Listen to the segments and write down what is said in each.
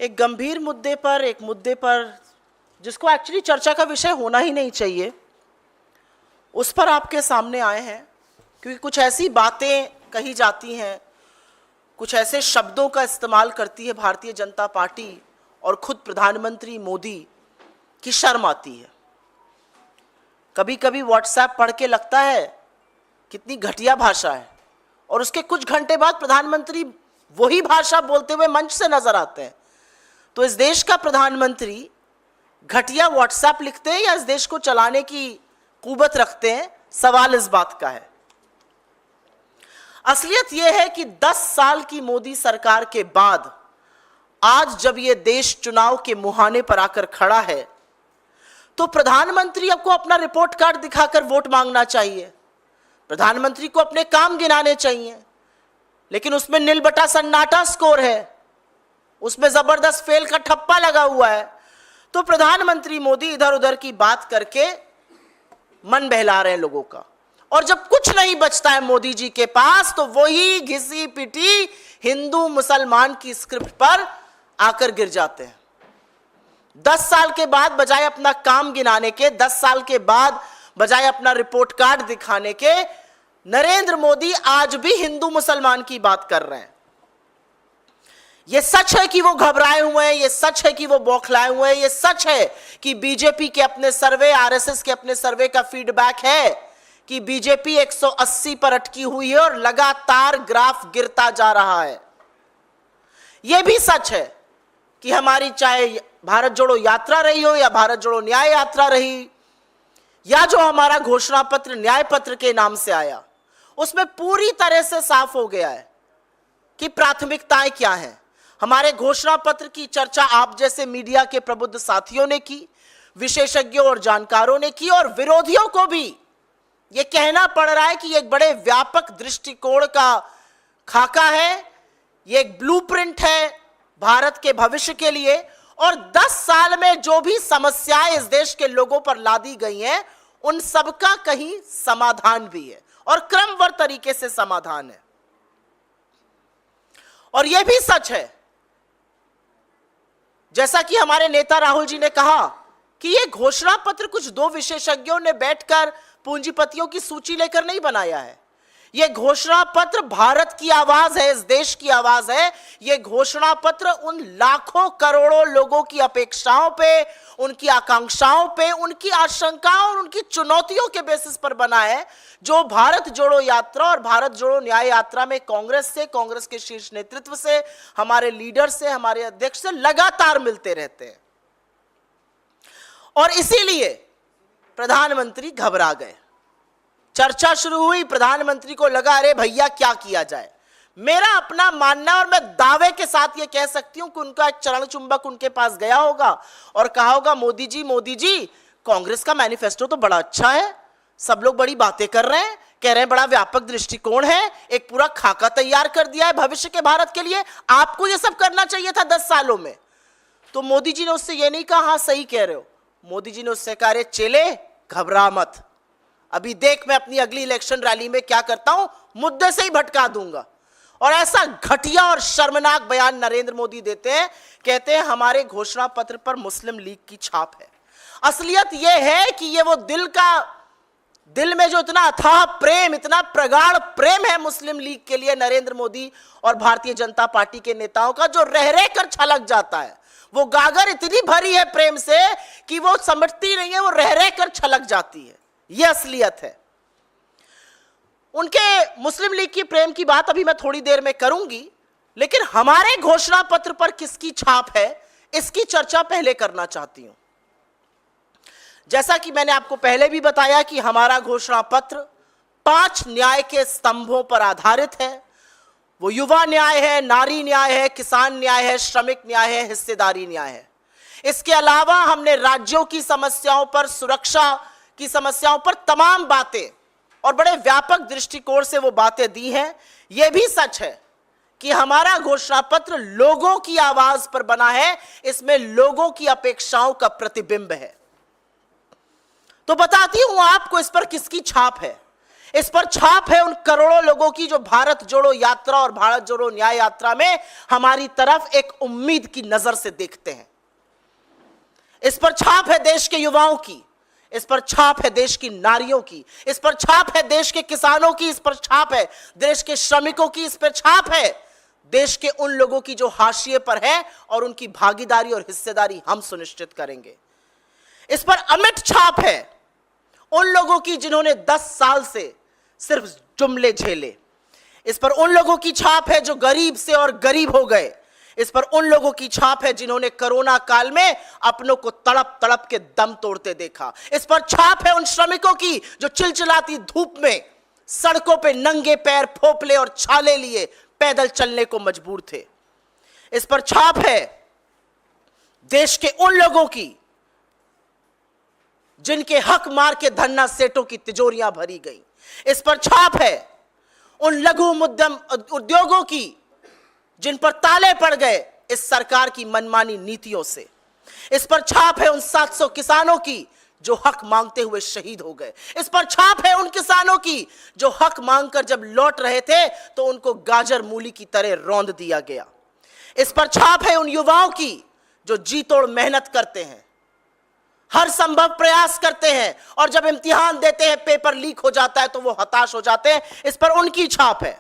एक गंभीर मुद्दे पर, एक मुद्दे पर जिसको एक्चुअली चर्चा का विषय होना ही नहीं चाहिए, उस पर आपके सामने आए हैं क्योंकि कुछ ऐसी बातें कही जाती हैं, कुछ ऐसे शब्दों का इस्तेमाल करती है भारतीय जनता पार्टी और खुद प्रधानमंत्री मोदी की शर्म आती है। कभी कभी व्हाट्सएप पढ़ के लगता है कितनी घटिया भाषा है, और उसके कुछ घंटे बाद प्रधानमंत्री वही भाषा बोलते हुए मंच से नजर आते हैं। तो इस देश का प्रधानमंत्री घटिया व्हाट्सएप लिखते हैं या इस देश को चलाने की कुवत रखते हैं, सवाल इस बात का है। असलियत यह है कि 10 साल की मोदी सरकार के बाद आज जब यह देश चुनाव के मुहाने पर आकर खड़ा है, तो प्रधानमंत्री को अपना रिपोर्ट कार्ड दिखाकर वोट मांगना चाहिए, प्रधानमंत्री को अपने काम गिनाने चाहिए, लेकिन उसमें नील बटा सन्नाटा स्कोर है, उसमें जबरदस्त फेल का ठप्पा लगा हुआ है। तो प्रधानमंत्री मोदी इधर उधर की बात करके मन बहला रहे हैं लोगों का, और जब कुछ नहीं बचता है मोदी जी के पास, तो वही घिसी पिटी हिंदू मुसलमान की स्क्रिप्ट पर आकर गिर जाते हैं। 10 साल के बाद बजाय अपना काम गिनाने के, 10 साल के बाद बजाय अपना रिपोर्ट कार्ड दिखाने के, नरेंद्र मोदी आज भी हिंदू मुसलमान की बात कर रहे हैं। यह सच है कि वो घबराए हुए हैं, यह सच है कि वो बौखलाए हुए हैं, यह सच है कि बीजेपी के अपने सर्वे, आरएसएस के अपने सर्वे का फीडबैक है कि बीजेपी 180 पर अटकी हुई है और लगातार ग्राफ गिरता जा रहा है। यह भी सच है कि हमारी चाहे भारत जोड़ो यात्रा रही हो या भारत जोड़ो न्याय यात्रा रही, या जो हमारा घोषणा पत्र न्याय पत्र के नाम से आया, उसमें पूरी तरह से साफ हो गया है कि प्राथमिकताएं क्या हैं। हमारे घोषणा पत्र की चर्चा आप जैसे मीडिया के प्रबुद्ध साथियों ने की, विशेषज्ञों और जानकारों ने की, और विरोधियों को भी यह कहना पड़ रहा है कि यह एक बड़े व्यापक दृष्टिकोण का खाका है, यह एक ब्लूप्रिंट है भारत के भविष्य के लिए, और 10 साल में जो भी समस्याएं इस देश के लोगों पर लादी गई हैं, उन सबका कहीं समाधान भी है और क्रमबद्ध तरीके से समाधान है। और यह भी सच है, जैसा कि हमारे नेता राहुल जी ने कहा, कि यह घोषणा पत्र कुछ 2 विशेषज्ञों ने बैठकर पूंजीपतियों की सूची लेकर नहीं बनाया है। यह घोषणा पत्र भारत की आवाज है, इस देश की आवाज है। यह घोषणा पत्र उन लाखों करोड़ों लोगों की अपेक्षाओं पे, उनकी आकांक्षाओं पे, उनकी आशंकाओं और उनकी चुनौतियों के बेसिस पर बना है, जो भारत जोड़ो यात्रा और भारत जोड़ो न्याय यात्रा में कांग्रेस से, कांग्रेस के शीर्ष नेतृत्व से, हमारे लीडर से, हमारे अध्यक्ष से लगातार मिलते रहते हैं। और इसीलिए प्रधानमंत्री घबरा गए। चर्चा शुरू हुई, प्रधानमंत्री को लगा अरे भैया क्या किया जाए। मेरा अपना मानना, और मैं दावे के साथ यह कह सकती हूं कि उनका एक चरण चुंबक उनके पास गया होगा और कहा होगा, मोदी जी कांग्रेस का मैनिफेस्टो तो बड़ा अच्छा है, सब लोग बड़ी बातें कर रहे हैं, कह रहे हैं बड़ा व्यापक दृष्टिकोण है, एक पूरा खाका तैयार कर दिया है भविष्य के भारत के लिए, आपको यह सब करना चाहिए था 10 सालों में। तो मोदी जी ने उससे यह नहीं कहा हाँ सही कह रहे हो, मोदी जी ने उससे कहा अरे चेले घबरा मत, अभी देख मैं अपनी अगली इलेक्शन रैली में क्या करता हूं, मुद्दे से ही भटका दूंगा। और ऐसा घटिया और शर्मनाक बयान नरेंद्र मोदी देते हैं, कहते हैं हमारे घोषणा पत्र पर मुस्लिम लीग की छाप है। असलियत यह है कि ये वो दिल में जो इतना अथाह प्रेम, इतना प्रगाढ़ प्रेम है मुस्लिम लीग के लिए नरेंद्र मोदी और भारतीय जनता पार्टी के नेताओं का, जो रह रह कर छलक जाता है। वो गागर इतनी भरी है प्रेम से कि वो समझती नहीं है, वो रह रह कर छलक जाती है। यह असलियत है। उनके मुस्लिम लीग की प्रेम की बात अभी मैं थोड़ी देर में करूंगी, लेकिन हमारे घोषणा पत्र पर किसकी छाप है, इसकी चर्चा पहले करना चाहती हूं। जैसा कि मैंने आपको पहले भी बताया कि हमारा घोषणा पत्र 5 न्याय के स्तंभों पर आधारित है। वो युवा न्याय है, नारी न्याय है, किसान न्याय है, श्रमिक न्याय है, हिस्सेदारी न्याय है। इसके अलावा हमने राज्यों की समस्याओं पर, सुरक्षा की समस्याओं पर तमाम बातें और बड़े व्यापक दृष्टिकोण से वो बातें दी हैं। यह भी सच है कि हमारा घोषणा पत्र लोगों की आवाज पर बना है, इसमें लोगों की अपेक्षाओं का प्रतिबिंब है। तो बताती हूं आपको इस पर किसकी छाप है। इस पर छाप है उन करोड़ों लोगों की जो भारत जोड़ो यात्रा और भारत जोड़ो न्याय यात्रा में हमारी तरफ एक उम्मीद की नजर से देखते हैं। इस पर छाप है देश के युवाओं की, इस पर छाप है देश की नारियों की, इस पर छाप है देश के किसानों की, इस पर छाप है देश के श्रमिकों की, इस पर छाप है देश के उन लोगों की जो हाशिए पर है और उनकी भागीदारी और हिस्सेदारी हम सुनिश्चित करेंगे। इस पर अमिट छाप है उन लोगों की जिन्होंने 10 साल से सिर्फ जुमले झेले। इस पर उन लोगों की छाप है जो गरीब से और गरीब हो गए। इस पर उन लोगों की छाप है जिन्होंने कोरोना काल में अपनों को तड़प तड़प के दम तोड़ते देखा। इस पर छाप है उन श्रमिकों की जो चिलचिलाती धूप में सड़कों पे नंगे पैर फोपले और छाले लिए पैदल चलने को मजबूर थे। इस पर छाप है देश के उन लोगों की जिनके हक मार के धन्ना सेठों की तिजोरियां भरी गई। इस पर छाप है उन लघु मध्यम उद्योगों की जिन पर ताले पड़ गए इस सरकार की मनमानी नीतियों से। इस पर छाप है उन 700 किसानों की जो हक मांगते हुए शहीद हो गए। इस पर छाप है उन किसानों की जो हक मांगकर जब लौट रहे थे तो उनको गाजर मूली की तरह रौंद दिया गया। इस पर छाप है उन युवाओं की जो जी तोड़ मेहनत करते हैं, हर संभव प्रयास करते हैं और जब इम्तिहान देते हैं पेपर लीक हो जाता है तो वो हताश हो जाते हैं। इस पर उनकी छाप है।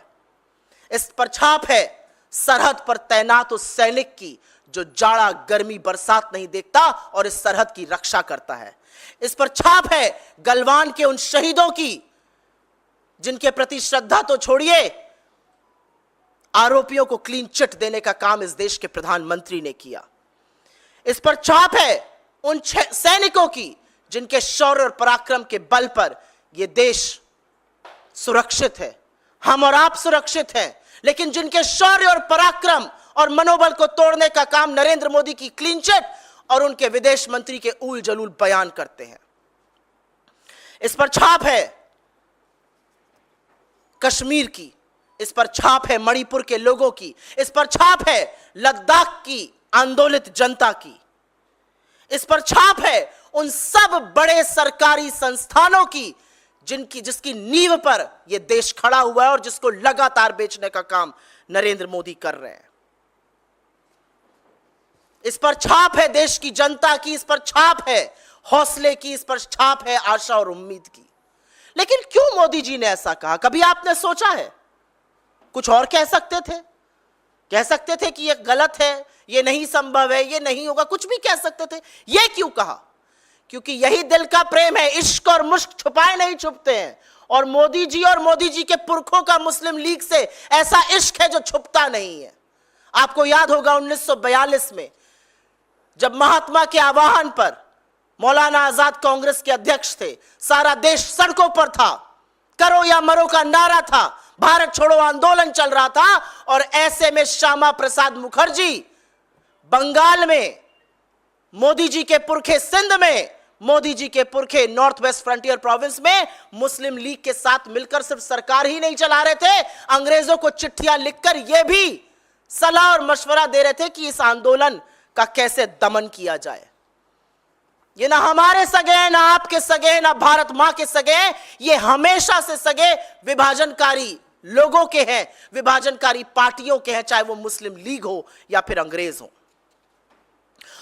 इस पर छाप है सरहद पर तैनात उस सैनिक की जो जाड़ा गर्मी बरसात नहीं देखता और इस सरहद की रक्षा करता है। इस पर छाप है गलवान के उन शहीदों की जिनके प्रति श्रद्धा तो छोड़िए, आरोपियों को क्लीन चिट देने का काम इस देश के प्रधानमंत्री ने किया। इस पर छाप है उन सैनिकों की जिनके शौर्य और पराक्रम के बल पर यह देश सुरक्षित है, हम और आप सुरक्षित हैं, लेकिन जिनके शौर्य और पराक्रम और मनोबल को तोड़ने का काम नरेंद्र मोदी की क्लीन चिट और उनके विदेश मंत्री के ऊल जलूल बयान करते हैं। इस पर छाप है कश्मीर की, इस पर छाप है मणिपुर के लोगों की, इस पर छाप है लद्दाख की आंदोलित जनता की। इस पर छाप है उन सब बड़े सरकारी संस्थानों की जिसकी नींव पर यह देश खड़ा हुआ है और जिसको लगातार बेचने का काम नरेंद्र मोदी कर रहे हैं। इस पर छाप है देश की जनता की, इस पर छाप है हौसले की, इस पर छाप है आशा और उम्मीद की। लेकिन क्यों मोदी जी ने ऐसा कहा? कभी आपने सोचा है? कुछ और कह सकते थे कि यह गलत है, यह नहीं संभव है, यह नहीं होगा, कुछ भी कह सकते थे। यह क्यों कहा? क्योंकि यही दिल का प्रेम है। इश्क और मुश्क छुपाए नहीं छुपते हैं और मोदी जी के पुरखों का मुस्लिम लीग से ऐसा इश्क है जो छुपता नहीं है। आपको याद होगा 1942 में जब महात्मा के आह्वान पर मौलाना आजाद कांग्रेस के अध्यक्ष थे, सारा देश सड़कों पर था, करो या मरो का नारा था, भारत छोड़ो आंदोलन चल रहा था और ऐसे में श्यामा प्रसाद मुखर्जी बंगाल में, मोदी जी के पुरखे सिंध में, मोदी जी के पुरखे नॉर्थ वेस्ट फ्रंटियर प्रोविंस में मुस्लिम लीग के साथ मिलकर सिर्फ सरकार ही नहीं चला रहे थे, अंग्रेजों को चिट्ठियां लिखकर यह भी सलाह और मशवरा दे रहे थे कि इस आंदोलन का कैसे दमन किया जाए। ये ना हमारे सगे हैं, ना आपके सगे हैं, ना भारत मां के सगे हैं, ये हमेशा से सगे विभाजनकारी लोगों के हैं, विभाजनकारी पार्टियों के हैं, चाहे वो मुस्लिम लीग हो या फिर अंग्रेज हो।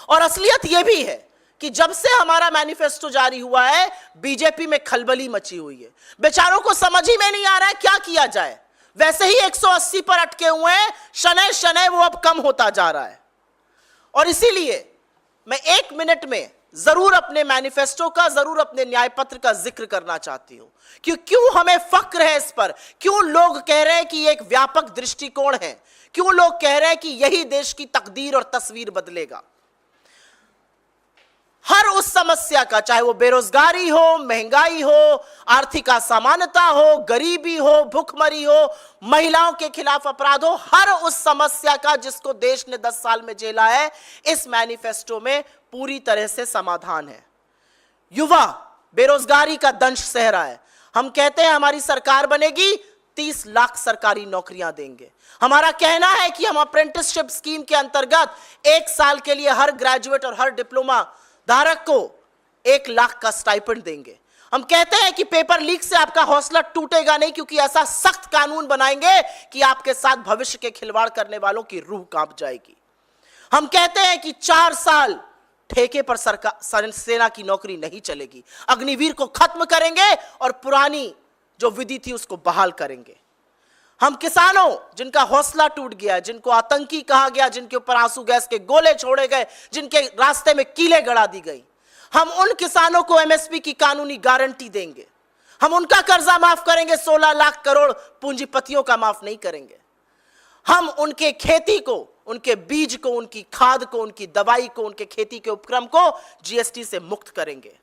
और असलियत यह भी है कि जब से हमारा मैनिफेस्टो जारी हुआ है बीजेपी में खलबली मची हुई है। बेचारों को समझ ही में नहीं आ रहा है क्या किया जाए। वैसे ही 180 पर अटके हुए हैं, शनै शनै वो अब कम होता जा रहा है। और इसीलिए मैं 1 मिनट में जरूर अपने मैनिफेस्टो का, जरूर अपने न्याय पत्र का जिक्र करना चाहती हूं कि क्यों हमें फक्र है इस पर, क्यों लोग कह रहे हैं कि यह एक व्यापक दृष्टिकोण है, क्यों लोग कह रहे हैं कि यही देश की तकदीर और तस्वीर बदलेगा। हर उस समस्या का, चाहे वो बेरोजगारी हो, महंगाई हो, आर्थिक असमानता हो, गरीबी हो, भूखमरी हो, महिलाओं के खिलाफ अपराध हो, हर उस समस्या का जिसको देश ने 10 साल में झेला है, इस मैनिफेस्टो में पूरी तरह से समाधान है। युवा बेरोजगारी का दंश सह रहा है। हम कहते हैं हमारी सरकार बनेगी 30 लाख सरकारी नौकरियां देंगे। हमारा कहना है कि हम अप्रेंटिसशिप स्कीम के अंतर्गत 1 साल के लिए हर ग्रेजुएट और हर डिप्लोमा धारक को 1 लाख का स्टाइपेंड देंगे। हम कहते हैं कि पेपर लीक से आपका हौसला टूटेगा नहीं, क्योंकि ऐसा सख्त कानून बनाएंगे कि आपके साथ भविष्य के खिलवाड़ करने वालों की रूह कांप जाएगी। हम कहते हैं कि 4 साल ठेके पर सरकार सेना की नौकरी नहीं चलेगी, अग्निवीर को खत्म करेंगे और पुरानी जो विधि थी उसको बहाल करेंगे। हम किसानों जिनका हौसला टूट गया, जिनको आतंकी कहा गया, जिनके ऊपर आंसू गैस के गोले छोड़े गए, जिनके रास्ते में कीलें गड़ा दी गई, हम उन किसानों को एमएसपी की कानूनी गारंटी देंगे। हम उनका कर्जा माफ करेंगे, 16 लाख करोड़ पूंजीपतियों का माफ नहीं करेंगे। हम उनके खेती को, उनके बीज को, उनकी खाद को, उनकी दवाई को, उनके खेती के उपक्रम को जीएसटी से मुक्त करेंगे।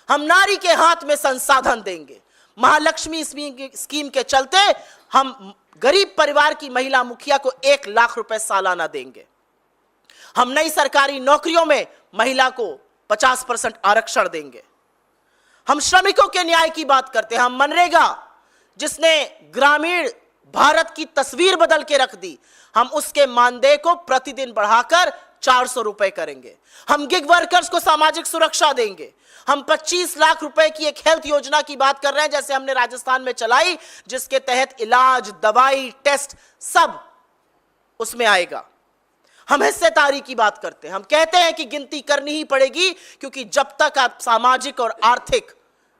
हम नारी के हाथ में संसाधन देंगे। महालक्ष्मी स्कीम के चलते हम गरीब परिवार की महिला मुखिया को 1 लाख रुपए सालाना देंगे। हम नई सरकारी नौकरियों में महिला को 50% आरक्षण देंगे। हम श्रमिकों के न्याय की बात करते हैं। हम मनरेगा, जिसने ग्रामीण भारत की तस्वीर बदल के रख दी, हम उसके मानदेय को प्रतिदिन बढ़ाकर 400 रुपए करेंगे। हम गिग वर्कर्स को सामाजिक सुरक्षा देंगे। हम 25 लाख रुपए की एक हेल्थ योजना की बात कर रहे हैं, जैसे हमने राजस्थान में चलाई, जिसके तहत इलाज, दवाई, टेस्ट सब उसमें आएगा। हम हिस्सेदारी की बात करते हैं। हम कहते हैं कि गिनती करनी ही पड़ेगी, क्योंकि जब तक आप सामाजिक और आर्थिक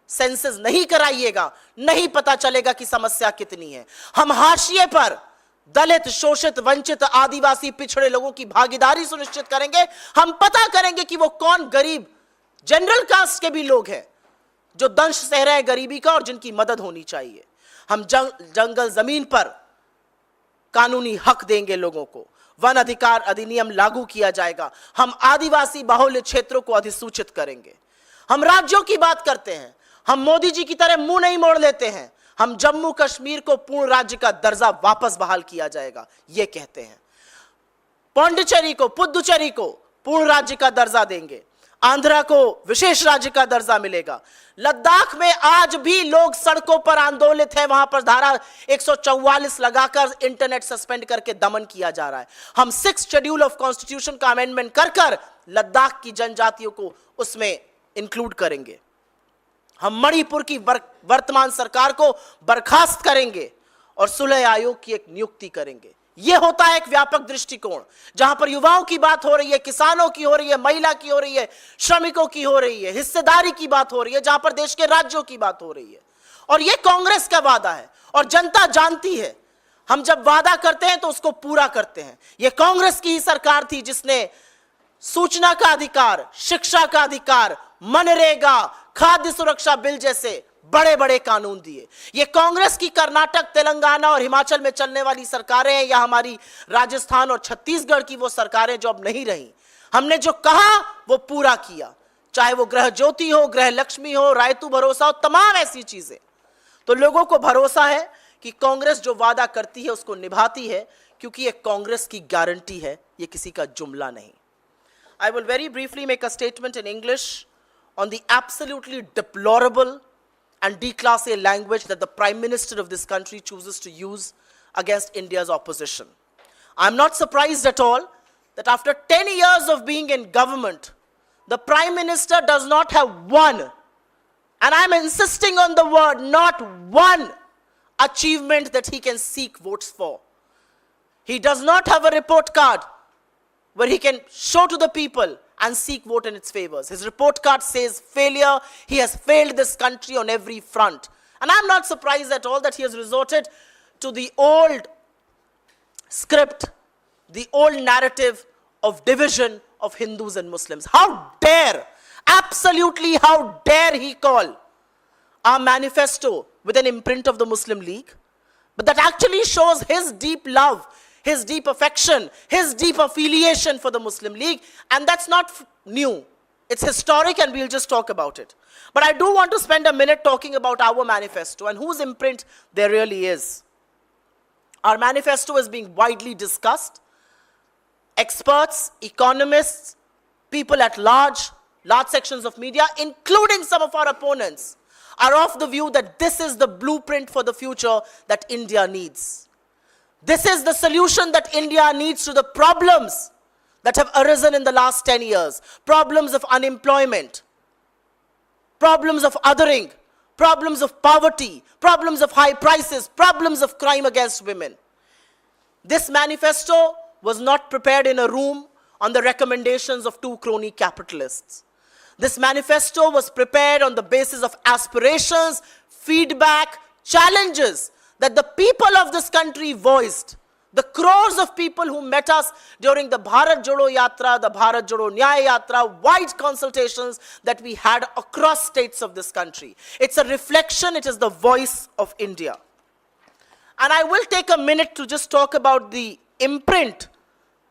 सेंसस नहीं कराइएगा, नहीं पता चलेगा कि समस्या कितनी है। हम हाशिए पर दलित, शोषित, वंचित, आदिवासी, पिछड़े लोगों की भागीदारी सुनिश्चित करेंगे। हम पता करेंगे कि वो कौन गरीब जनरल कास्ट के भी लोग हैं जो दंश सह रहे हैं गरीबी का और जिनकी मदद होनी चाहिए। हम जंगल जमीन पर कानूनी हक देंगे लोगों को। वन अधिकार अधिनियम लागू किया जाएगा। हम आदिवासी बाहुल्य क्षेत्रों को अधिसूचित करेंगे। हम राज्यों की बात करते हैं। हम मोदी जी की तरह मुंह नहीं मोड़ लेते हैं। हम जम्मू कश्मीर को पूर्ण राज्य का दर्जा वापस बहाल किया जाएगा, यह कहते हैं। पौंडीचेरी को, पुदुचेरी को पूर्ण राज्य का दर्जा देंगे। आंध्रा को विशेष राज्य का दर्जा मिलेगा। लद्दाख में आज भी लोग सड़कों पर आंदोलित हैं, वहां पर धारा 144 लगाकर इंटरनेट सस्पेंड करके दमन किया जा रहा है। हम 6th शेड्यूल ऑफ कॉन्स्टिट्यूशन का अमेंडमेंट कर लद्दाख की जनजातियों को उसमें इंक्लूड करेंगे। हम मणिपुर की वर्तमान सरकार को बर्खास्त करेंगे और सुलह आयोग की एक नियुक्ति करेंगे। यह होता है एक व्यापक दृष्टिकोण, जहां पर युवाओं की बात हो रही है, किसानों की हो रही है, महिला की हो रही है, श्रमिकों की हो रही है, हिस्सेदारी की बात हो रही है, जहां पर देश के राज्यों की बात हो रही है। और यह कांग्रेस का वादा है और जनता जानती है। हम जब वादा करते हैं तो उसको पूरा करते हैं। यह कांग्रेस की ही सरकार थी जिसने सूचना का अधिकार, शिक्षा का अधिकार, मनरेगा, खाद्य सुरक्षा बिल जैसे बड़े बड़े कानून दिए। ये कांग्रेस की कर्नाटक, तेलंगाना और हिमाचल में चलने वाली सरकारें हैं, या हमारी राजस्थान और छत्तीसगढ़ की वो सरकारें जो अब नहीं रही। हमने जो कहा वो पूरा किया, चाहे वो गृह ज्योति हो, गृह लक्ष्मी हो, रायतू भरोसा हो, तमाम ऐसी चीजें। तो लोगों को भरोसा है कि कांग्रेस जो वादा करती है उसको निभाती है, क्योंकि ये कांग्रेस की गारंटी है, ये किसी का जुमला नहीं। I will very briefly make a statement in English on the absolutely deplorable and declassé language that the Prime Minister of this country chooses to use against India's opposition. I'm not surprised at all that after 10 years of being in government, the Prime Minister does not have one, and I'm insisting on the word, not one achievement that he can seek votes for. He does not have a report card where he can show to the people and seek vote in its favors. His report card says failure. He has failed this country on every front. And I'm not surprised at all that he has resorted to the old script, the old narrative of division of Hindus and Muslims. How dare, absolutely how dare he call our manifesto with an imprint of the Muslim League? But that actually shows his deep love, his deep affection, his deep affiliation for the Muslim League, and that's not new. It's historic, and we'll just talk about it. But I do want to spend a minute talking about our manifesto and whose imprint there really is. Our manifesto is being widely discussed. Experts, economists, people at large sections of media, including some of our opponents, are of the view that this is the blueprint for the future that India needs. This is the solution that India needs to the problems that have arisen in the last 10 years. Problems of unemployment, problems of othering, problems of poverty, problems of high prices, problems of crime against women. This manifesto was not prepared in a room on the recommendations of two crony capitalists. This manifesto was prepared on the basis of aspirations, feedback, challenges that the people of this country voiced. The crores of people who met us during the Bharat Jodo Yatra, the Bharat Jodo Nyaya Yatra, wide consultations that we had across states of this country. It's a reflection, it is the voice of India. And I will take a minute to just talk about the imprint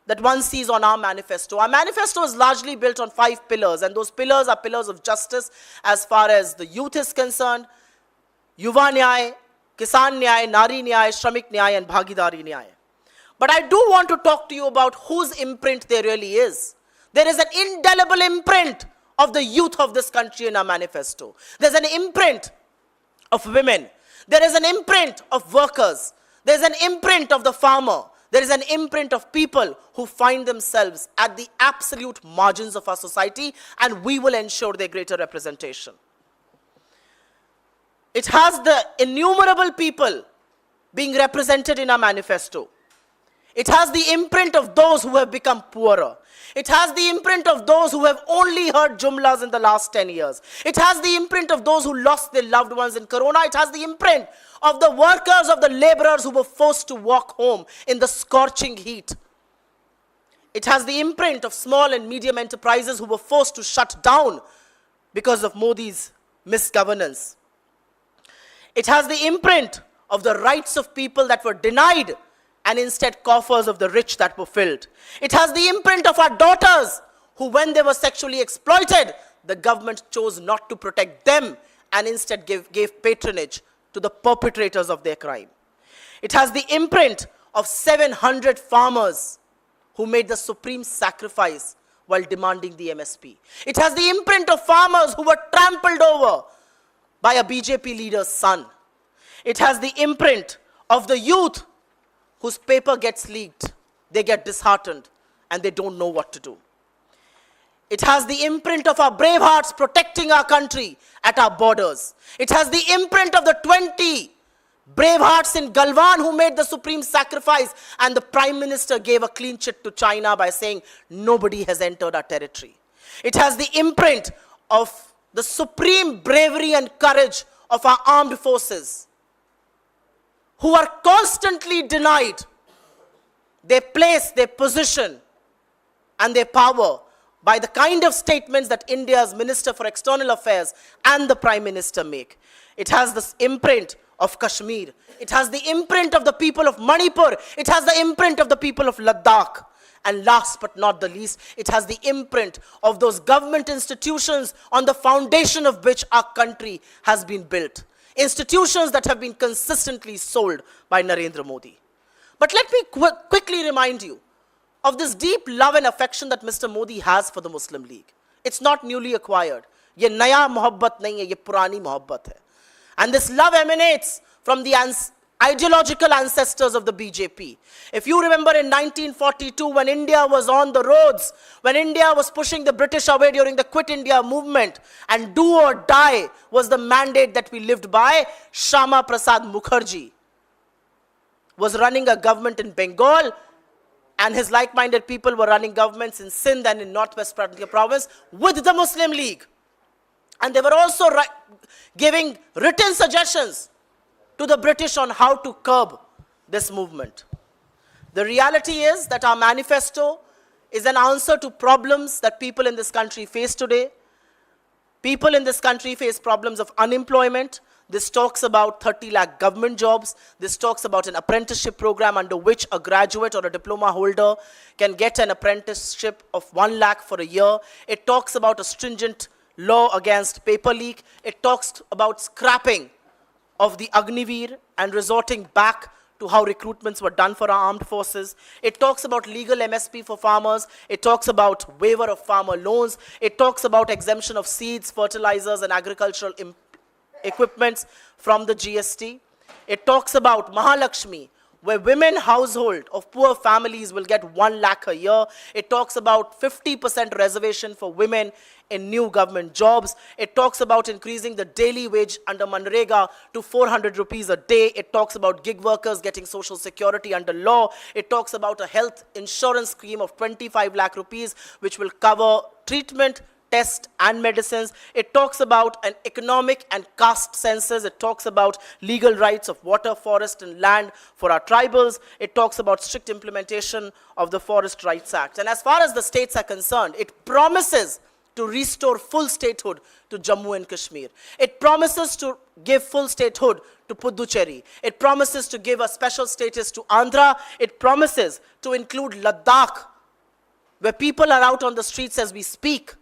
that one sees on our manifesto. Our manifesto is largely built on 5 pillars, and those pillars are pillars of justice as far as the youth is concerned: Yuva Nyay, Kisan Nyay, Nari Nyay, Shramik Nyay, and Bhagidari Nyay. But I do want to talk to you about whose imprint there really is. There is an indelible imprint of the youth of this country in our manifesto. There's an imprint of women. There is an imprint of workers. There's an imprint of the farmer. There is an imprint of people who find themselves at the absolute margins of our society, and we will ensure their greater representation. It has the innumerable people being represented in our manifesto. It has the imprint of those who have become poorer. It has the imprint of those who have only heard jumlas in the last 10 years. It has the imprint of those who lost their loved ones in Corona. It has the imprint of the workers, of the laborers who were forced to walk home in the scorching heat. It has the imprint of small and medium enterprises who were forced to shut down because of Modi's misgovernance. It has the imprint of the rights of people that were denied, and instead coffers of the rich that were filled. It has the imprint of our daughters who, when they were sexually exploited, the government chose not to protect them and instead gave patronage to the perpetrators of their crime. It has the imprint of 700 farmers who made the supreme sacrifice while demanding the MSP. It has the imprint of farmers who were trampled over by a BJP leader's son. It has the imprint of the youth whose paper gets leaked, they get disheartened, and they don't know what to do. It has the imprint of our brave hearts protecting our country at our borders. It has the imprint of the 20 brave hearts in Galwan who made the supreme sacrifice, and the Prime Minister gave a clean chit to China by saying, nobody has entered our territory. It has the imprint of the supreme bravery and courage of our armed forces, who are constantly denied their place, their position, and their power by the kind of statements that India's Minister for External Affairs and the Prime Minister make. It has this imprint of Kashmir. It has the imprint of the people of Manipur. It has the imprint of the people of Ladakh. And last but not the least, it has the imprint of those government institutions on the foundation of which our country has been built. Institutions that have been consistently sold by Narendra Modi. But let me quickly remind you of this deep love and affection that Mr. Modi has for the Muslim League. It's not newly acquired. Ye naya mohabbat nahi hai, ye purani mohabbat hai. And this love emanates from the ideological ancestors of the BJP. If you remember in 1942, when India was on the roads, when India was pushing the British away during the Quit India movement, and do or die was the mandate that we lived by, Shyama Prasad Mukherjee was running a government in Bengal, and his like-minded people were running governments in Sindh and in Northwest Pradesh province with the Muslim League. And they were also giving written suggestions to the British on how to curb this movement. The reality is that our manifesto is an answer to problems that people in this country face today. People in this country face problems of unemployment. This talks about 30 lakh government jobs. This talks about an apprenticeship program under which a graduate or a diploma holder can get an apprenticeship of 1 lakh for a year. It talks about a stringent law against paper leak. It talks about scrapping of the Agniveer and resorting back to how recruitments were done for our armed forces. It talks about legal MSP for farmers. It talks about waiver of farmer loans. It talks about exemption of seeds, fertilizers, and agricultural equipments from the GST. It talks about Mahalakshmi, where women household of poor families will get 1 lakh a year. It talks about 50% reservation for women in new government jobs. It talks about increasing the daily wage under Manrega to 400 rupees a day. It talks about gig workers getting social security under law. It talks about a health insurance scheme of 25 lakh rupees, which will cover treatment, test and medicines. It talks about an economic and caste census. It talks about legal rights of water, forest and land for our tribals. It talks about strict implementation of the Forest Rights Act. And as far as the states are concerned, it promises to restore full statehood to Jammu and Kashmir. It promises to give full statehood to Puducherry. It promises to give a special status to Andhra. It promises to include Ladakh, where people are out on the streets as we speak,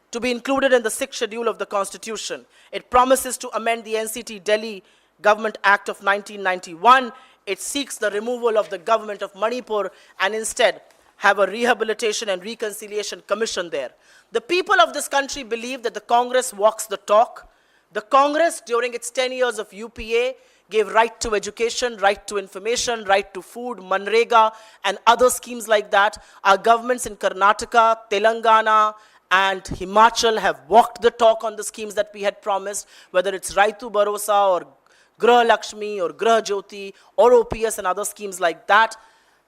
to be included in the 6th schedule of the Constitution. It promises to amend the NCT Delhi Government Act of 1991. It seeks the removal of the government of Manipur and instead have a rehabilitation and reconciliation commission there. The people of this country believe that the Congress walks the talk. The Congress, during its 10 years of UPA, gave right to education, right to information, right to food, Manrega, and other schemes like that. Our governments in Karnataka, Telangana, and Himachal have walked the talk on the schemes that we had promised, whether it's Raitu Bharosa or Grah Lakshmi or Grah Jyoti or OPS and other schemes like that.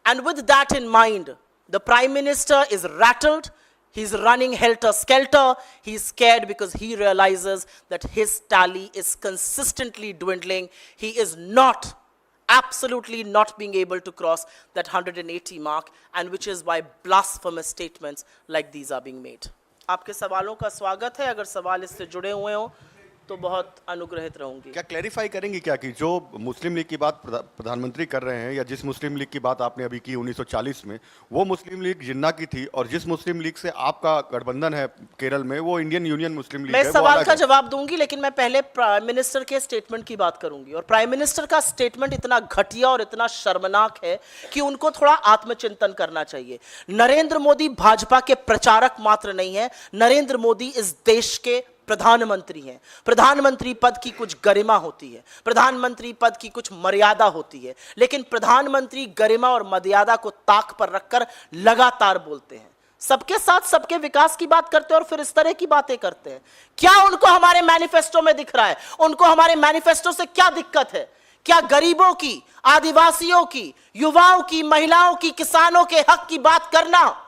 And with that in mind, the Prime Minister is rattled. He's running helter-skelter. He's scared because he realizes that his tally is consistently dwindling. He is absolutely not being able to cross that 180 mark, and which is why blasphemous statements like these are being made. आपके सवालों का स्वागत है. अगर सवाल इससे जुड़े हुए हो तो बहुत अनुग्रहित रहूंगी. क्या क्लैरिफाई करेंगी क्या कि जो मुस्लिम लीग की बात प्रधानमंत्री कर रहे हैं, या जिस मुस्लिम लीग की बात आपने अभी की 1940 में, वो मुस्लिम लीग जिन्ना की थी, और जिस मुस्लिम लीग से आपका गठबंधन है केरल में, वो इंडियन यूनियन मुस्लिम लीग है. मैं सवाल का जवाब दूंगी, लेकिन मैं पहले प्राइम मिनिस्टर के स्टेटमेंट की बात करूंगी. और प्राइम मिनिस्टर का स्टेटमेंट इतना घटिया और इतना शर्मनाक है कि उनको थोड़ा आत्मचिंतन करना चाहिए. नरेंद्र मोदी भाजपा के प्रचारक मात्र नहीं है. नरेंद्र मोदी इस देश के प्रधानमंत्री हैं. प्रधानमंत्री पद की कुछ गरिमा होती है, प्रधानमंत्री पद की कुछ मर्यादा होती है, लेकिन प्रधानमंत्री गरिमा और मर्यादा को ताक पर रखकर लगातार बोलते हैं. सबके साथ सबके विकास की बात करते हैं और फिर इस तरह की बातें करते हैं. क्या उनको हमारे मैनिफेस्टो में दिख रहा है? उनको हमारे मैनिफेस्टो से क्या दिक्कत है? क्या गरीबों की, आदिवासियों की, युवाओं की, महिलाओं की, किसानों के हक की बात करना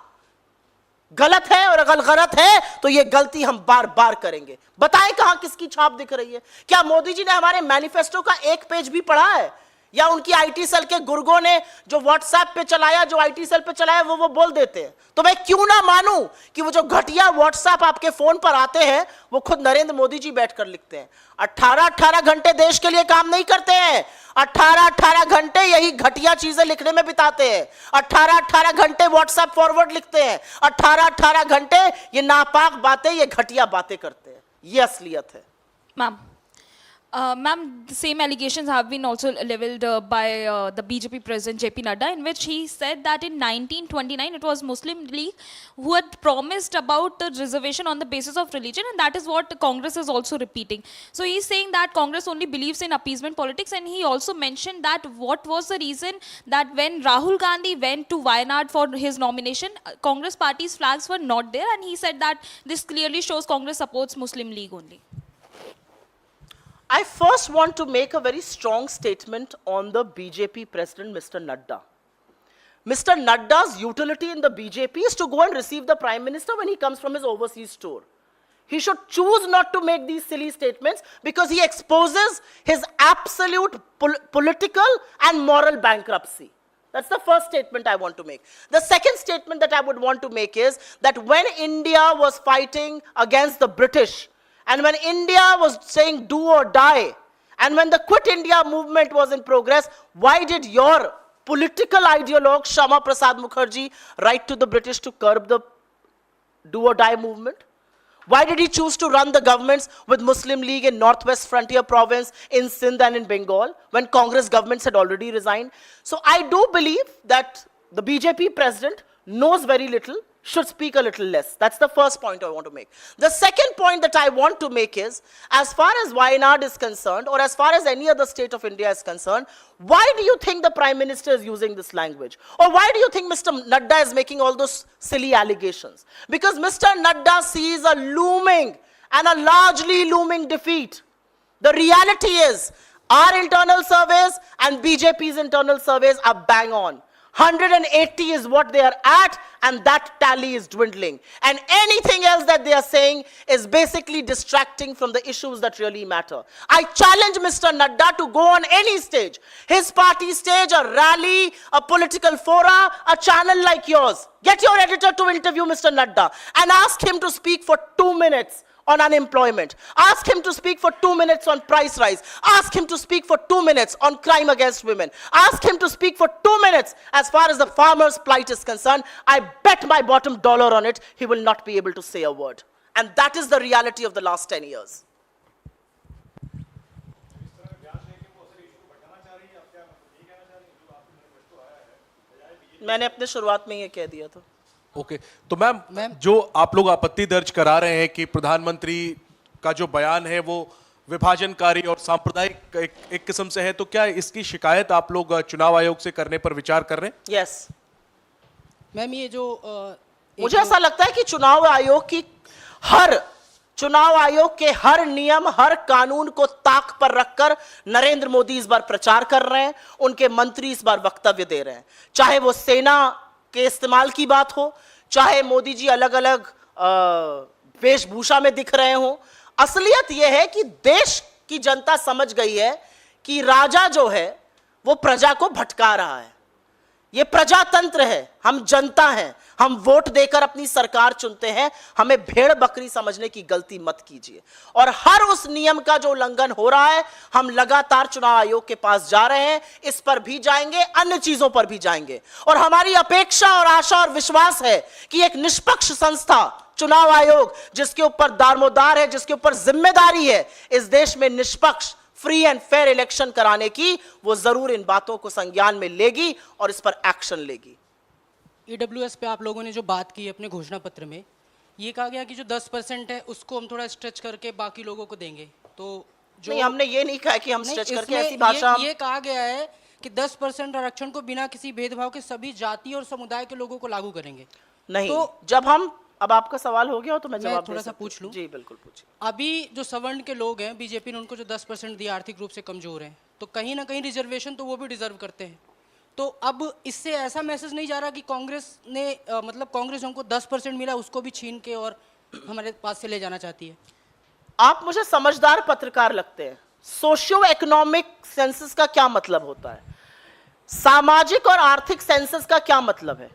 गलत है? और अगर गलत है तो यह गलती हम बार बार करेंगे. बताएं कहां किसकी छाप दिख रही है? क्या मोदी जी ने हमारे मैनिफेस्टो का एक पेज भी पढ़ा है? या उनकी आईटी सेल के गुर्गों ने जो व्हाट्सएप पे चलाया, जो आईटी सेल पे चलाया, वो बोल देते हैं? तो मैं क्यों ना मानूं कि वो जो घटिया व्हाट्सएप आपके फोन पर आते हैं वो खुद नरेंद्र मोदी जी बैठकर लिखते हैं. 18-18 घंटे देश के लिए काम नहीं करते हैं. 18-18 घंटे यही घटिया चीजें लिखने में बिताते हैं. 18-18 घंटे व्हाट्सएप फॉरवर्ड लिखते हैं. 18-18 घंटे ये नापाक बातें, ये घटिया बातें करते हैं. ये असलियत है. Ma'am, the same allegations have been also leveled by the BJP president JP Nadda, in which he said that in 1929 it was Muslim League who had promised about the reservation on the basis of religion, and that is what Congress is also repeating. So he is saying that Congress only believes in appeasement politics, and he also mentioned that what was the reason that when Rahul Gandhi went to Wayanad for his nomination, Congress party's flags were not there, and he said that this clearly shows Congress supports Muslim League only. I first want to make a very strong statement on the BJP president, Mr. Nadda. Mr. Nadda's utility in the BJP is to go and receive the Prime Minister when he comes from his overseas tour. He should choose not to make these silly statements because he exposes his absolute political and moral bankruptcy. That's the first statement I want to make. The second statement that I would want to make is that when India was fighting against the British, and when India was saying do or die, and when the Quit India movement was in progress, why did your political ideologue Shama Prasad Mukherjee write to the British to curb the do or die movement? Why did he choose to run the governments with Muslim League in Northwest Frontier Province, in Sindh and in Bengal, when Congress governments had already resigned? So I do believe that the BJP president knows very little. should speak a little less. That's the first point I want to make. The second point that I want to make is, as far as Wayanad is concerned, or as far as any other state of India is concerned, why do you think the Prime Minister is using this language? Or why do you think Mr. Nadda is making all those silly allegations? Because Mr. Nadda sees a looming and a largely looming defeat. The reality is, our internal surveys and BJP's internal surveys are bang on. 180 is what they are at, and that tally is dwindling. And anything else that they are saying is basically distracting from the issues that really matter. I challenge Mr. Nadda to go on any stage, his party stage, a rally, a political fora, a channel like yours. Get your editor to interview Mr. Nadda and ask him to speak for 2 minutes on unemployment. Ask him to speak for 2 minutes on price rise. Ask him to speak for 2 minutes on crime against women. Ask him to speak for 2 minutes as far as the farmer's plight is concerned. I bet my bottom dollar on it, he will not be able to say a word. And that is the reality of the last 10 years. मैंने अपने शुरुआत में ये कह दिया था. Okay तो ma'am जो आप लोग आपत्ति दर्ज करा रहे हैं कि प्रधानमंत्री का जो बयान है वो विभाजनकारी और सांप्रदायिक एक किस्म से है, तो क्या इसकी शिकायत आप लोग चुनाव आयोग से करने पर विचार कर रहे हैं? यस. मैम ये जो मुझे ऐसा लगता है कि चुनाव आयोग के हर नियम, हर कानून को ताक पर रखकर नरेंद्र मोदी इस बार प्रचार कर रहे हैं. उनके मंत्री इस बार वक्तव्य दे रहे हैं, चाहे वो सेना के इस्तेमाल की बात हो, चाहे मोदी जी अलग अलग वेशभूषा में दिख रहे हो. असलियत यह है कि देश की जनता समझ गई है कि राजा जो है वो प्रजा को भटका रहा है. ये प्रजातंत्र है, हम जनता हैं, हम वोट देकर अपनी सरकार चुनते हैं. हमें भेड़ बकरी समझने की गलती मत कीजिए. और हर उस नियम का जो उल्लंघन हो रहा है, हम लगातार चुनाव आयोग के पास जा रहे हैं. इस पर भी जाएंगे, अन्य चीजों पर भी जाएंगे. और हमारी अपेक्षा और आशा और विश्वास है कि एक निष्पक्ष संस्था चुनाव आयोग, जिसके ऊपर दारोमदार है, जिसके ऊपर जिम्मेदारी है इस देश में निष्पक्ष फ्री एंड फेयर इलेक्शन कराने की, वो जरूर इन बातों को संज्ञान में लेगी और इस पर एक्शन लेगी. ईडब्ल्यूएस पे आप लोगों ने जो बात की अपने घोषणा पत्र में, ये कहा गया कि जो 10% है उसको हम थोड़ा स्ट्रेच करके बाकी लोगों को देंगे. तो जो नहीं, हमने ये नहीं कहा कि हम स्ट्रेच करके, इसमें ऐसी भाषा ये कहा गया है कि 10% आरक्षण को बिना किसी भेदभाव के सभी जाति और समुदाय के लोगों को लागू करेंगे. नहीं. तो जब हम, अब आपका सवाल हो गया हो तो मैं जवाब थोड़ा दे सा सकती हूँ. पूछ लूं? जी बिल्कुल पूछिए. अभी जो सवर्ण के लोग हैं, बीजेपी ने उनको जो 10% दिया, आर्थिक रूप से कमजोर हैं, तो कहीं ना कहीं रिजर्वेशन तो वो भी डिजर्व करते हैं. तो अब इससे ऐसा मैसेज नहीं जा रहा कि कांग्रेस ने मतलब कांग्रेस हमको 10% मिला उसको भी छीन के और हमारे पास से ले जाना चाहती है? आप मुझे समझदार पत्रकार लगते हैं. सोशियो इकोनॉमिक सेंसस का क्या मतलब होता है, सामाजिक और आर्थिक सेंसस का क्या मतलब है?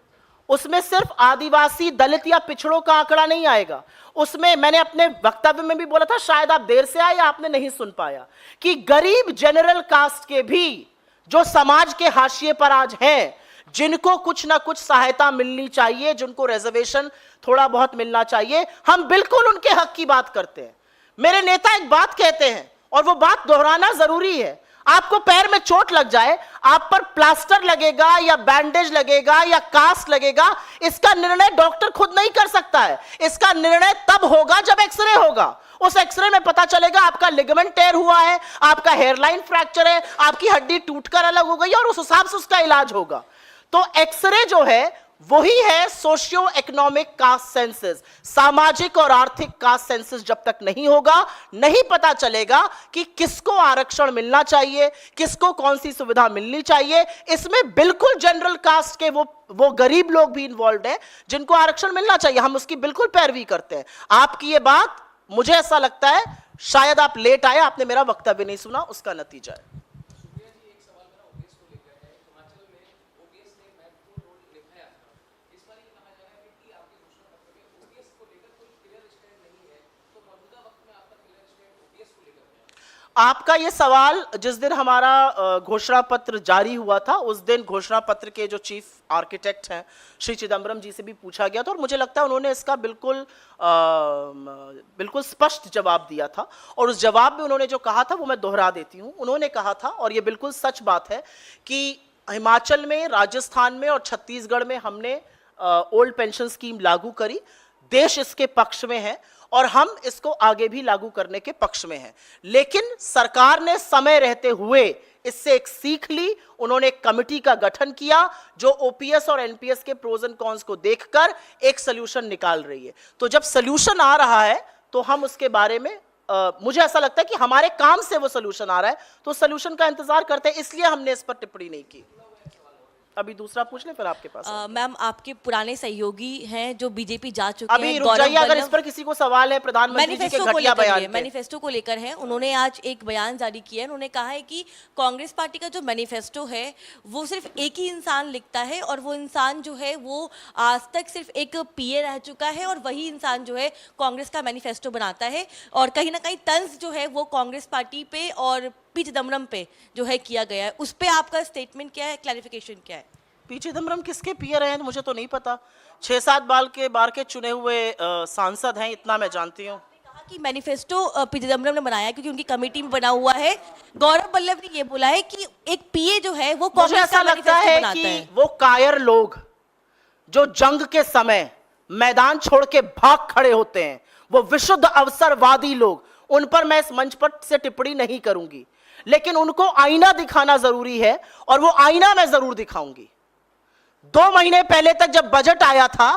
उसमें सिर्फ आदिवासी, दलित या पिछड़ों का आंकड़ा नहीं आएगा. उसमें मैंने अपने वक्तव्य में भी बोला था, शायद आप देर से आए या आपने नहीं सुन पाया, कि गरीब जनरल कास्ट के भी जो समाज के हाशिए पर आज हैं, जिनको कुछ ना कुछ सहायता मिलनी चाहिए, जिनको रिजर्वेशन थोड़ा बहुत मिलना चाहिए, हम बिल्कुल उनके हक की बात करते हैं. मेरे नेता एक बात कहते हैं और वो बात दोहराना जरूरी है. आपको पैर में चोट लग जाए, आप पर प्लास्टर लगेगा या बैंडेज लगेगा या कास्ट लगेगा, इसका निर्णय डॉक्टर खुद नहीं कर सकता है. इसका निर्णय तब होगा जब एक्सरे होगा. उस एक्सरे में पता चलेगा आपका लिगामेंट टेयर हुआ है, आपका हेयरलाइन फ्रैक्चर है, आपकी हड्डी टूटकर अलग हो गई और उस हिसाब से उसका इलाज होगा. तो एक्सरे जो है वही है सोशियो इकोनॉमिक कास्ट सेंसस. सामाजिक और आर्थिक कास्ट सेंसस जब तक नहीं होगा, नहीं पता चलेगा कि किसको आरक्षण मिलना चाहिए, किसको कौन सी सुविधा मिलनी चाहिए. इसमें बिल्कुल जनरल कास्ट के वो गरीब लोग भी इन्वॉल्व हैं जिनको आरक्षण मिलना चाहिए. हम उसकी बिल्कुल पैरवी करते हैं. आपकी ये बात, मुझे ऐसा लगता है शायद आप लेट आए, आपने मेरा वक्तव्य नहीं सुना, उसका नतीजा है. आपका ये सवाल जिस दिन हमारा घोषणा पत्र जारी हुआ था, उस दिन घोषणा पत्र के जो चीफ आर्किटेक्ट हैं श्री चिदम्बरम जी से भी पूछा गया था और मुझे लगता है उन्होंने इसका बिल्कुल स्पष्ट जवाब दिया था. और उस जवाब में उन्होंने जो कहा था वो मैं दोहरा देती हूँ. उन्होंने कहा था, और ये बिल्कुल सच बात है, कि हिमाचल में, राजस्थान में और छत्तीसगढ़ में हमने ओल्ड पेंशन स्कीम लागू करी। देश इसके पक्ष में है और हम इसको आगे भी लागू करने के पक्ष में हैं। लेकिन सरकार ने समय रहते हुए इससे एक सीख ली। उन्होंने एक कमिटी का गठन किया जो ओपीएस और एनपीएस के प्रोज एंड कॉन्स को देखकर एक सॉल्यूशन निकाल रही है। तो जब सॉल्यूशन आ रहा है तो हम उसके बारे में मुझे ऐसा लगता है कि हमारे काम से वो सॉल्यूशन आ रहा है, तो सॉल्यूशन का इंतजार करते हैं, इसलिए हमने इस पर टिप्पणी नहीं की। अभी दूसरा पूछ ले फिर आपके पास। मैम, आपके पुराने सहयोगी हैं जो बीजेपी जा चुके हैं। अभी रुक जाइए, अगर इस पर किसी को सवाल है प्रधानमंत्री जी के घटिया बयान पे। मैनिफेस्टो को लेकर है, उन्होंने आज एक बयान जारी किया है। उन्होंने कहा है कि कांग्रेस पार्टी का जो मैनिफेस्टो है वो सिर्फ एक ही इंसान लिखता है और वो इंसान जो है वो आज तक सिर्फ एक पीए रह चुका है और वही इंसान जो है कांग्रेस का मैनिफेस्टो बनाता है। और कहीं ना कहीं तंज जो है वो कांग्रेस पार्टी पे और पी चिदम्बरम पे जो है किया गया है। उस पे आपका स्टेटमेंट क्या है, क्लैरिफिकेशन क्या है? पी चिदम्बरम किसके पीए रहे हैं मुझे तो नहीं पता। 6-7 बार के चुने हुए सांसद हैं, इतना मैं जानती हूँ। कहा कि मैनिफेस्टो पी चिदम्बरम ने बनाया क्योंकि उनकी कमेटी में बना हुआ है। गौरव वल्लभ ने ये बोला है कि एक पीए जो है वो मुझे ऐसा लगता है कि वो कायर लोग जो जंग के समय मैदान छोड़ के भाग खड़े होते हैं, वो विशुद्ध अवसरवादी लोग, उन पर मैं इस मंच पर से टिप्पणी नहीं करूंगी, लेकिन उनको आईना दिखाना जरूरी है और वो आईना मैं जरूर दिखाऊंगी। 2 महीने पहले तक जब बजट आया था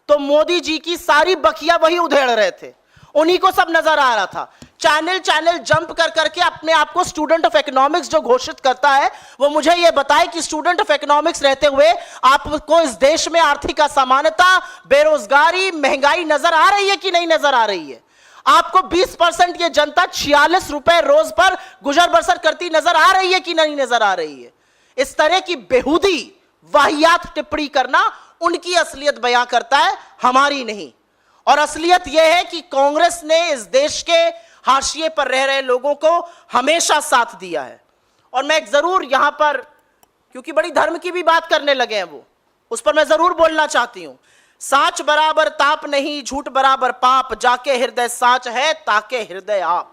तो मोदी जी की सारी बखिया वही उधेड़ रहे थे, उन्हीं को सब नजर आ रहा था। चैनल जंप कर करके अपने आप को स्टूडेंट ऑफ इकोनॉमिक्स जो घोषित करता है, वो मुझे ये बताए कि स्टूडेंट ऑफ इकोनॉमिक्स रहते हुए आपको इस देश में आर्थिक असमानता, बेरोजगारी, महंगाई नजर आ रही है कि नहीं नजर आ रही है? आपको 20% ये जनता 46 रुपए रोज पर गुजर बसर करती नजर आ रही है कि नहीं नजर आ रही है? इस तरह की बेहूदी वाहियात टिप्पणी करना उनकी असलियत बयां करता है, हमारी नहीं। और असलियत यह है कि कांग्रेस ने इस देश के हाशिए पर रह रहे लोगों को हमेशा साथ दिया है। और मैं जरूर यहां पर, क्योंकि बड़ी धर्म की भी बात करने लगे हैं वो, उस पर मैं जरूर बोलना चाहती हूं। साच बराबर ताप नहीं, झूठ बराबर पाप, जाके हृदय साच है ताके हृदय आप।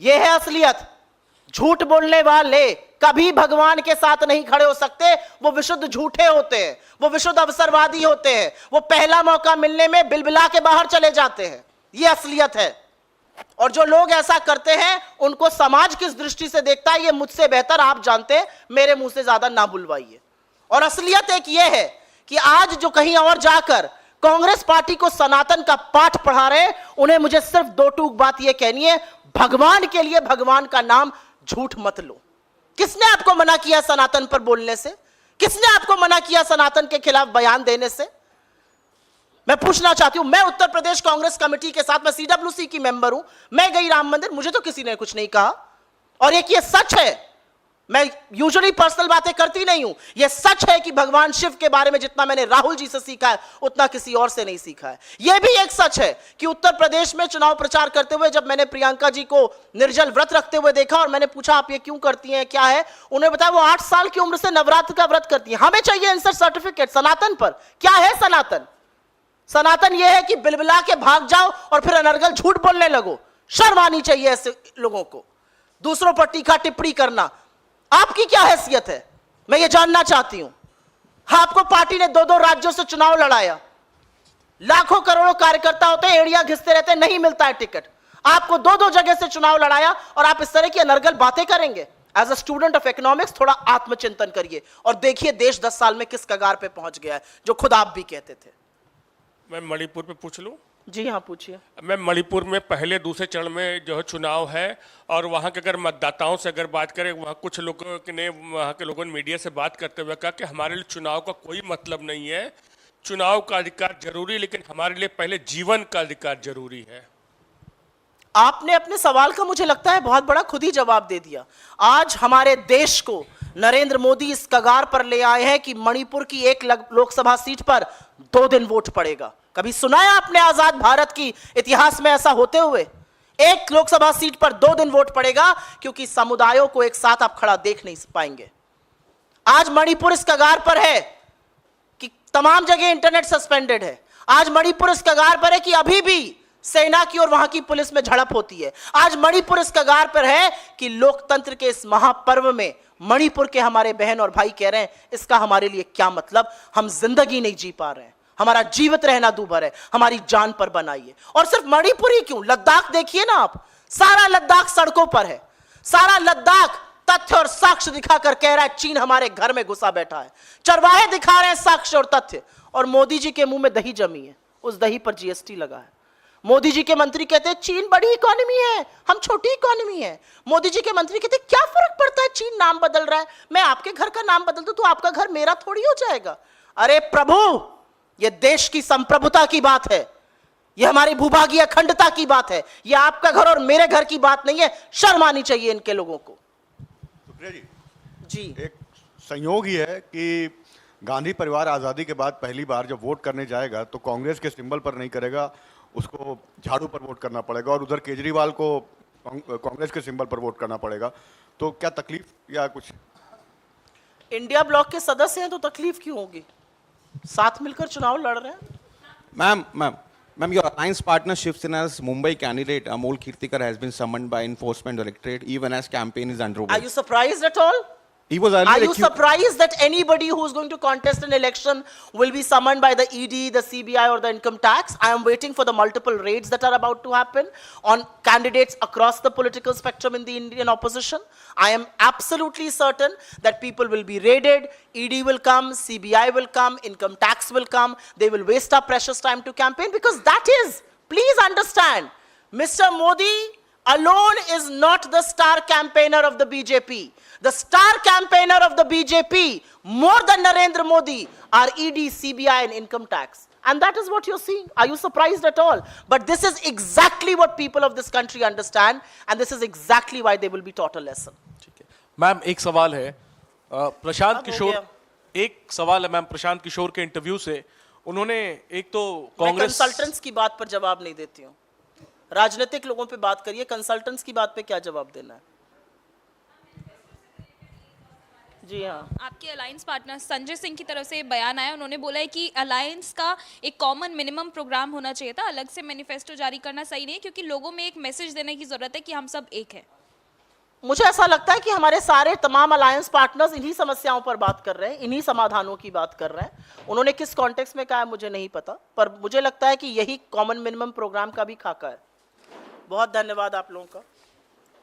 यह है असलियत। झूठ बोलने वाले कभी भगवान के साथ नहीं खड़े हो सकते, वो विशुद्ध झूठे होते हैं, वो विशुद्ध अवसरवादी होते हैं, वो पहला मौका मिलने में बिलबिला के बाहर चले जाते हैं। ये असलियत है। और जो लोग ऐसा करते हैं उनको समाज किस दृष्टि से देखता है ये मुझसे बेहतर आप जानते हैं, मेरे मुंह से ज्यादा ना बुलवाइए। और असलियत एक ये है कि आज जो कहीं और जाकर कांग्रेस पार्टी को सनातन का पाठ पढ़ा रहे हैं, उन्हें मुझे सिर्फ 2 टूक बात यह कहनी है, भगवान के लिए भगवान का नाम झूठ मत लो। किसने आपको मना किया सनातन पर बोलने से? किसने आपको मना किया सनातन के खिलाफ बयान देने से? मैं पूछना चाहती हूं। मैं उत्तर प्रदेश कांग्रेस कमेटी के साथ, मैं सीडब्ल्यूसी की मेंबर हूं, मैं गई राम मंदिर, मुझे तो किसी ने कुछ नहीं कहा। और एक ये सच है, मैं यूजुअली पर्सनल बातें करती नहीं हूं, यह सच है कि भगवान शिव के बारे में जितना मैंने राहुल जी से सीखा है उतना किसी और से नहीं सीखा है। यह भी एक सच है कि उत्तर प्रदेश में चुनाव प्रचार करते हुए जब मैंने प्रियंका जी को निर्जल व्रत रखते हुए देखा और मैंने पूछा आप ये क्यों करती हैं, क्या है, उन्होंने बताया वो 8 साल की उम्र से नवरात्र का व्रत करती है। हमें चाहिए आंसर सर्टिफिकेट सनातन पर। क्या है सनातन? सनातन यह है कि बिलबिला के भाग जाओ और फिर अनर्गल झूठ बोलने लगो। शर्म आनी चाहिए ऐसे लोगों को। दूसरों पर टीका टिप्पणी करना, आपकी क्या हैसियत है, मैं ये जानना चाहती हूं। आपको पार्टी ने 2-2 राज्यों से चुनाव लड़ाया, लाखों करोड़ों कार्यकर्ता होते हैं, एड़ियां घिसते रहते हैं, नहीं मिलता है टिकट। आपको 2-2 जगह से चुनाव लड़ाया और आप इस तरह की अनर्गल बातें करेंगे? As a student of economics थोड़ा आत्मचिंतन करिए और देखिए देश 10 साल में किस कगार पे पहुंच गया है, जो खुद आप भी कहते थे। मैं मणिपुर पे पूछ लूं? जी हाँ, पूछिए। मैं मणिपुर में पहले दूसरे चरण में जो है चुनाव है और वहाँ के अगर मतदाताओं से अगर बात करें, वहाँ कुछ लोगों ने, वहाँ के लोगों ने मीडिया से बात करते हुए कहा कि हमारे लिए चुनाव का कोई मतलब नहीं है, चुनाव का अधिकार जरूरी, लेकिन हमारे लिए पहले जीवन का अधिकार जरूरी है। आपने अपने सवाल का मुझे लगता है बहुत बड़ा खुद ही जवाब दे दिया। आज हमारे देश को नरेंद्र मोदी इस कगार पर ले आए हैं कि मणिपुर की एक लोकसभा सीट पर 2 दिन वोट पड़ेगा। कभी सुना है आपने आजाद भारत की इतिहास में ऐसा होते हुए? एक लोकसभा सीट पर 2 दिन वोट पड़ेगा, क्योंकि समुदायों को एक साथ आप खड़ा देख नहीं पाएंगे। आज मणिपुर इस कगार पर है कि तमाम जगह इंटरनेट सस्पेंडेड है। आज मणिपुर इस कगार पर है कि अभी भी सेना की और वहां की पुलिस में झड़प होती है। आज मणिपुर इस कगार पर है कि लोकतंत्र के इस महापर्व में मणिपुर के हमारे बहन और भाई कह रहे हैं इसका हमारे लिए क्या मतलब, हम जिंदगी नहीं जी पा रहे हैं, हमारा जीवित रहना दूभर है, हमारी जान पर बनाइए। और सिर्फ मणिपुर ही क्यों, लद्दाख देखिए ना आप, सारा लद्दाख सड़कों पर है, सारा लद्दाख तथ्य और साक्ष्य दिखाकर कह रहा है चीन हमारे घर में घुसा बैठा है। चरवाहे दिखा रहे हैं साक्ष्य और तथ्य, और मोदी जी के मुंह में दही जमी है, उस दही पर जीएसटी लगा है। मोदी जी के मंत्री कहते हैं चीन बड़ी इकोनॉमी है, हम छोटी इकोनॉमी है। मोदी जी के मंत्री कहते हैं क्या फर्क पड़ता है, चीन नाम बदल रहा है, मैं आपके घर का नाम बदल दूं तो आपका घर मेरा थोड़ी हो जाएगा। अरे प्रभु, यह देश की संप्रभुता की बात है, यह हमारी भूभागीय अखंडता की बात है, यह आपका घर और मेरे घर की बात नहीं है। शर्म आनी चाहिए इनके लोगों को। सुप्रिया जी, एक संयोग ही है कि गांधी परिवार आज़ादी के बाद पहली बार जब वोट करने जाएगा तो कांग्रेस के सिंबल पर नहीं करेगा, उसको झाड़ू पर वोट करना पड़ेगा, और उधर केजरीवाल को कांग्रेस के सिंबल पर वोट करना पड़ेगा। तो क्या तकलीफ या कुछ? इंडिया ब्लॉक के सदस्य हैं तो तकलीफ क्यों होगी, साथ मिलकर चुनाव लड़ रहे हैं। Ma'am, your alliance partner Shiv Sena's Mumbai candidate Amol Kirtikar has been summoned by Enforcement Directorate even as campaign is underway. Are you surprised at all? He was earlier Are you accused- surprised that anybody who is going to contest an election will be summoned by the ED, the CBI or the income tax? I am waiting for the multiple raids that are about to happen on candidates across the political spectrum in the Indian opposition. I am absolutely certain that people will be raided, ED will come, CBI will come, income tax will come. They will waste our precious time to campaign because that is, please understand, Mr. Modi alone is not the star campaigner of the BJP. The star campaigner of the BJP, more than Narendra Modi, are ED, CBI and income tax. And that is what you're seeing. Are you surprised at all? But this is exactly what people of this country understand, and this is exactly why they will be taught a lesson. ठीक है ma'am, एक सवाल है प्रशांत अब हो किशोर, गया। एक सवाल है मैम प्रशांत किशोर के इंटरव्यू से। उन्होंने एक तो मैं कांग्रेस कंसल्टेंट्स की बात पर जवाब नहीं देती हूँ, राजनीतिक लोगों पे बात करिए, कंसल्टेंट्स की बात पे क्या जवाब देना है। जी हाँ, आपके अलायंस पार्टनर संजय सिंह की तरफ से बयान आया, उन्होंने बोला है कि अलायंस का एक कॉमन मिनिमम प्रोग्राम होना चाहिए था, अलग से मैनिफेस्टो जारी करना सही नहीं है क्योंकि लोगों में एक मैसेज देने की जरूरत है कि हम सब एक हैं। मुझे ऐसा लगता है कि हमारे सारे तमाम अलायंस पार्टनर्स इन्हीं समस्याओं पर बात कर रहे हैं, इन्हीं समाधानों की बात कर रहे हैं। उन्होंने किस कॉन्टेक्स्ट में कहा है मुझे नहीं पता, पर मुझे लगता है कि यही कॉमन मिनिमम प्रोग्राम का भी खाका है। बहुत धन्यवाद आप लोगों का।